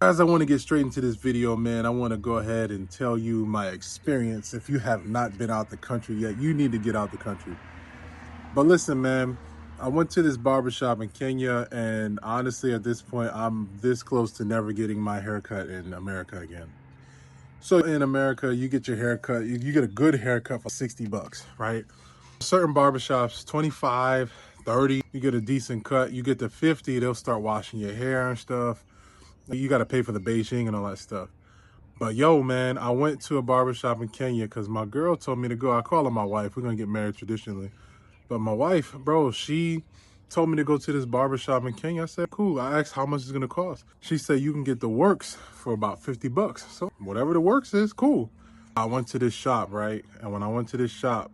Guys, I want to get straight into this video, man. I want to go ahead and tell you my experience. If you have not been out the country yet, you need to get out the country. But listen, man, I went to this barbershop in Kenya, and honestly, at this point, I'm this close to never getting my haircut in America again. So in America, you get your haircut, you get a good haircut for 60 bucks, right? Certain barbershops, 25, 30, you get a decent cut. You get to 50, they'll start washing your hair and stuff. You got to pay for the Beijing and all that stuff. But yo, man, I went to a barbershop in Kenya because my girl told me to go. I call her my wife. We're going to get married traditionally. But my wife, bro, she told me to go to this barbershop in Kenya. I said, cool. I asked how much it's going to cost. She said, you can get the works for about 50 bucks. So whatever the works is, cool. I went to this shop, right? And when I went to this shop,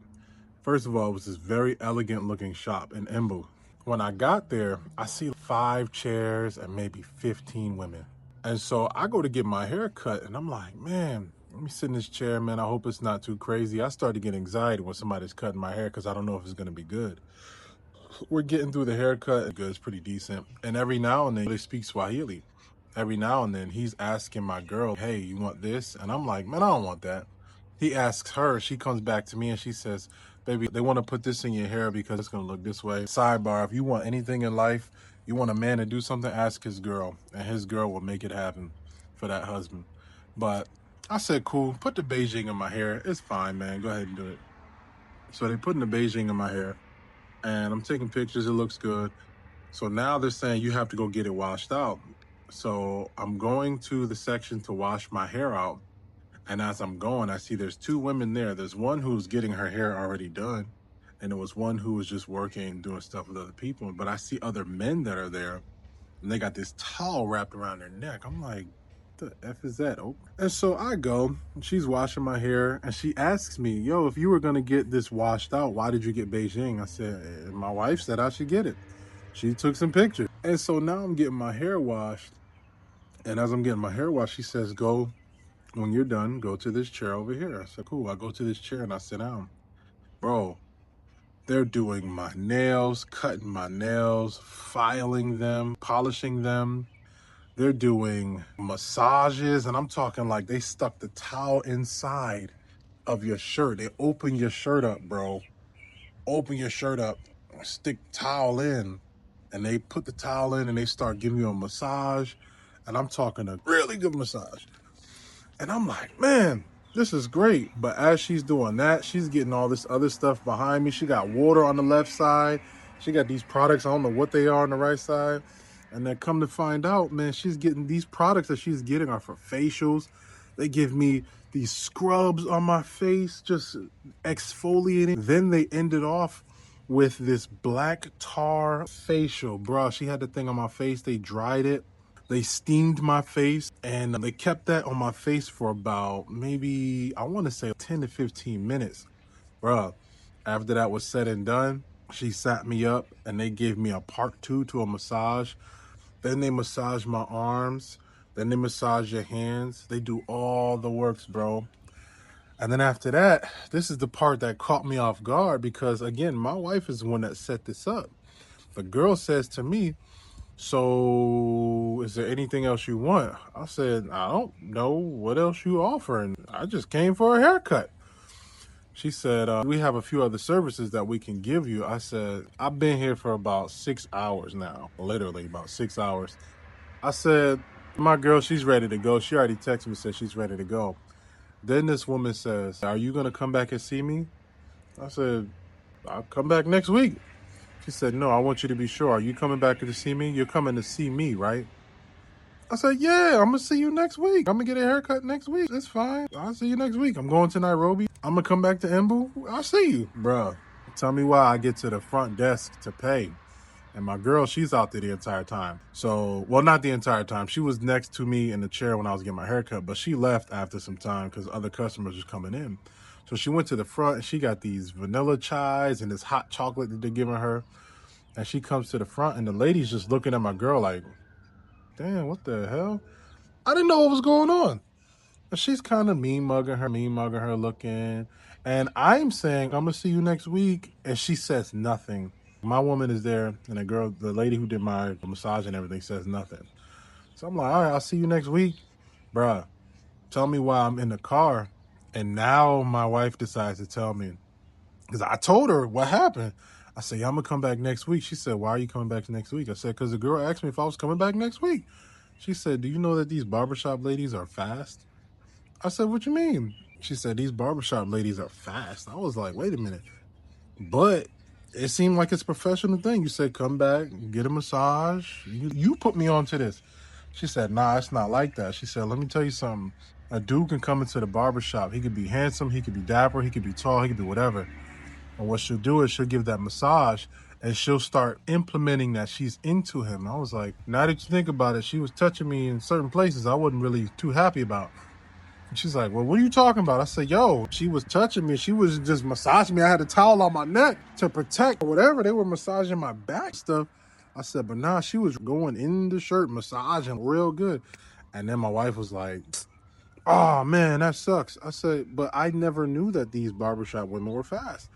first of all, it was this very elegant looking shop in Embu. When I got there, I see 5 chairs and maybe 15 women. And so I go to get my hair cut and I'm like, man, let me sit in this chair, man. I hope it's not too crazy. I start to get anxiety when somebody's cutting my hair because I don't know if it's going to be good. We're getting through the haircut. It's pretty decent. And every now and then they speak Swahili. Every now and then he's asking my girl, hey, you want this? And I'm like, man, I don't want that. He asks her, she comes back to me and she says, baby, they want to put this in your hair because it's going to look this way. Sidebar, if you want anything in life, you want a man to do something, ask his girl. And his girl will make it happen for that husband. But I said, cool, put the Beijing in my hair. It's fine, man. Go ahead and do it. So they putting the Beijing in my hair. And I'm taking pictures. It looks good. So now they're saying you have to go get it washed out. So I'm going to the section to wash my hair out. And as I'm going, I see there's 2 women there. There's one who's getting her hair already done. And there was one who was just working, doing stuff with other people. But I see other men that are there. And they got this towel wrapped around their neck. I'm like, what the F is that? Oh. And so I go, she's washing my hair. And she asks me, yo, if you were going to get this washed out, why did you get Beijing? I said, my wife said I should get it. She took some pictures. And so now I'm getting my hair washed. And as I'm getting my hair washed, she says, go. When you're done, go to this chair over here. I said, cool. I go to this chair and I sit down. Bro, they're doing my nails, cutting my nails, filing them, polishing them. They're doing massages. And I'm talking like they stuck the towel inside of your shirt. They open your shirt up, bro. Open your shirt up, stick towel in. And they put the towel in and they start giving you a massage. And I'm talking a really good massage. And I'm like, man, this is great. But as she's doing that, she's getting all this other stuff behind me. She got water on the left side. She got these products. I don't know what they are on the right side. And then come to find out, man, she's getting these products that she's getting are for facials. They give me these scrubs on my face, just exfoliating. Then they ended off with this black tar facial. Bro, she had the thing on my face. They dried it. They steamed my face and they kept that on my face for about maybe, I want to say 10 to 15 minutes. Bruh, after that was said and done, she sat me up and they gave me a part 2 to a massage. Then they massage my arms. Then they massage your hands. They do all the works, bro. And then after that, this is the part that caught me off guard because, again, my wife is the one that set this up. The girl says to me, so is there anything else you want? I said, I don't know what else you offering. I just came for a haircut. She said, we have a few other services that we can give you. I said, I've been here for about 6 hours now, literally about 6 hours. I said, my girl, she's ready to go. She already texted me, said she's ready to go. Then this woman says, are you going to come back and see me? I said, I'll come back next week. She said, no, I want you to be sure. Are you coming back to see me? You're coming to see me, right? I said, yeah, I'm going to see you next week. I'm going to get a haircut next week. It's fine. I'll see you next week. I'm going to Nairobi. I'm going to come back to Embu. I'll see you. Bruh, tell me why I get to the front desk to pay. And my girl, she's out there the entire time. So, well, not the entire time. She was next to me in the chair when I was getting my haircut, but she left after some time because other customers was coming in. So she went to the front and she got these vanilla chais and this hot chocolate that they're giving her. And she comes to the front and the lady's just looking at my girl like, damn, what the hell? I didn't know what was going on. And she's kind of mean mugging her looking. And I'm saying, I'm going to see you next week. And she says nothing. My woman is there and the lady who did my massage and everything says nothing. So I'm like, all right, I'll see you next week. Bruh, tell me why I'm in the car. And now my wife decides to tell me, because I told her what happened. I said, yeah, I'm going to come back next week. She said, why are you coming back next week? I said, because the girl asked me if I was coming back next week. She said, do you know that these barbershop ladies are fast? I said, what you mean? She said, these barbershop ladies are fast. I was like, wait a minute. But it seemed like it's a professional thing. You said, come back, get a massage. You put me onto this. She said, nah, it's not like that. She said, let me tell you something. A dude can come into the barbershop. He could be handsome. He could be dapper. He could be tall. He could be whatever. And what she'll do is she'll give that massage and she'll start implementing that she's into him. I was like, now that you think about it, she was touching me in certain places I wasn't really too happy about. And she's like, well, what are you talking about? I said, yo, she was touching me. She was just massaging me. I had a towel on my neck to protect or whatever. They were massaging my back stuff. I said, but nah, she was going in the shirt, massaging real good. And then my wife was like, oh, man, that sucks. I said, but I never knew that these barbershop women were fast.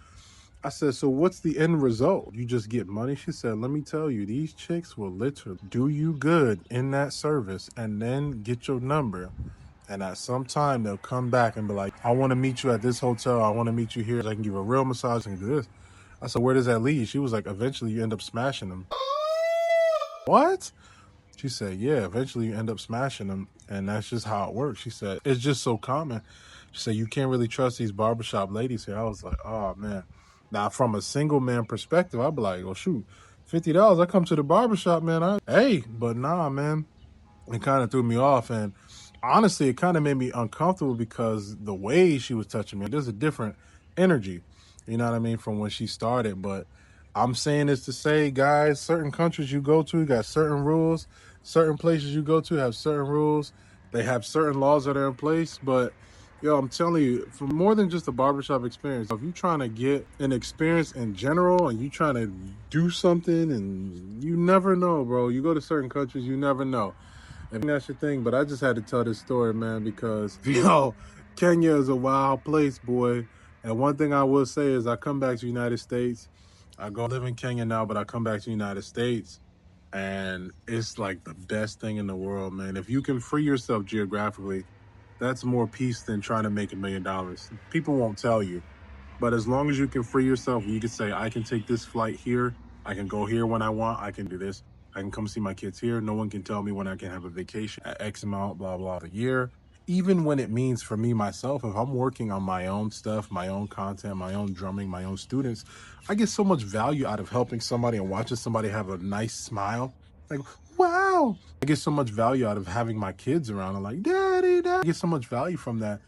I said, so what's the end result? You just get money? She said, let me tell you, these chicks will literally do you good in that service and then get your number. And at some time, they'll come back and be like, I want to meet you at this hotel. I want to meet you here. I can give a real massage and do this. I said, where does that lead? She was like, eventually you end up smashing them. What? She said, yeah, eventually you end up smashing them. And that's just how it works. She said, it's just so common. She said, you can't really trust these barbershop ladies here. I was like, oh, man. Now, from a single man perspective, I'd be like, well, shoot, $50. I come to the barbershop, man. But nah, man. It kind of threw me off. And honestly, it kind of made me uncomfortable because the way she was touching me, there's a different energy, you know what I mean, from when she started. But I'm saying this to say, guys, certain countries you go to, you got certain rules. Certain places you go to have certain rules. They have certain laws that are in place. But yo, I'm telling you, for more than just a barbershop experience, if you're trying to get an experience in general and you trying to do something, and you never know, bro. You go to certain countries, you never know. And that's your thing, but I just had to tell this story, man, because, yo, Kenya is a wild place, boy. And one thing I will say is I come back to the United States. I go live in Kenya now, but I come back to the United States, and it's like the best thing in the world, man. If you can free yourself geographically, that's more peace than trying to make $1 million. People won't tell you. But as long as you can free yourself, you can say, I can take this flight here. I can go here when I want. I can do this. I can come see my kids here. No one can tell me when I can have a vacation at X amount, blah, blah, a year. Even when it means for me, myself, if I'm working on my own stuff, my own content, my own drumming, my own students, I get so much value out of helping somebody and watching somebody have a nice smile. Like, wow. I get so much value out of having my kids around. I'm like, daddy, daddy. I get so much value from that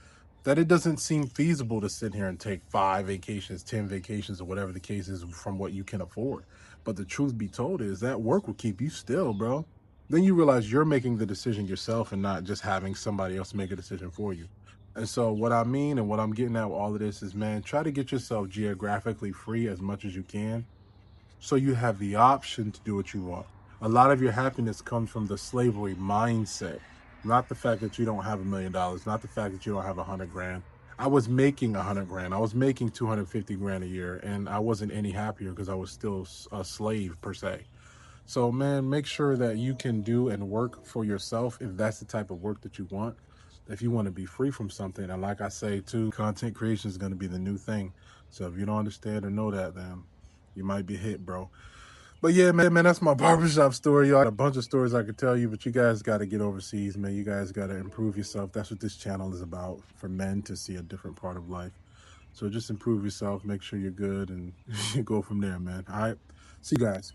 it doesn't seem feasible to sit here and take 5 vacations, 10 vacations, or whatever the case is from what you can afford. But the truth be told is that work will keep you still, bro. Then you realize you're making the decision yourself and not just having somebody else make a decision for you. And so what I mean and what I'm getting at with all of this is, man, try to get yourself geographically free as much as you can so you have the option to do what you want. A lot of your happiness comes from the slavery mindset, not the fact that you don't have $1 million, not the fact that you don't have 100 grand. I was making 100 grand. I was making 250 grand a year, and I wasn't any happier because I was still a slave per se. So, man, make sure that you can do and work for yourself if that's the type of work that you want. If you want to be free from something, and like I say too, content creation is going to be the new thing. So if you don't understand or know that, then you might be hit, bro. But yeah, man, that's my barbershop story. Y'all got a bunch of stories I could tell you, but you guys got to get overseas, man. You guys got to improve yourself. That's what this channel is about, for men to see a different part of life. So just improve yourself, make sure you're good, and you go from there, man. All right, see you guys.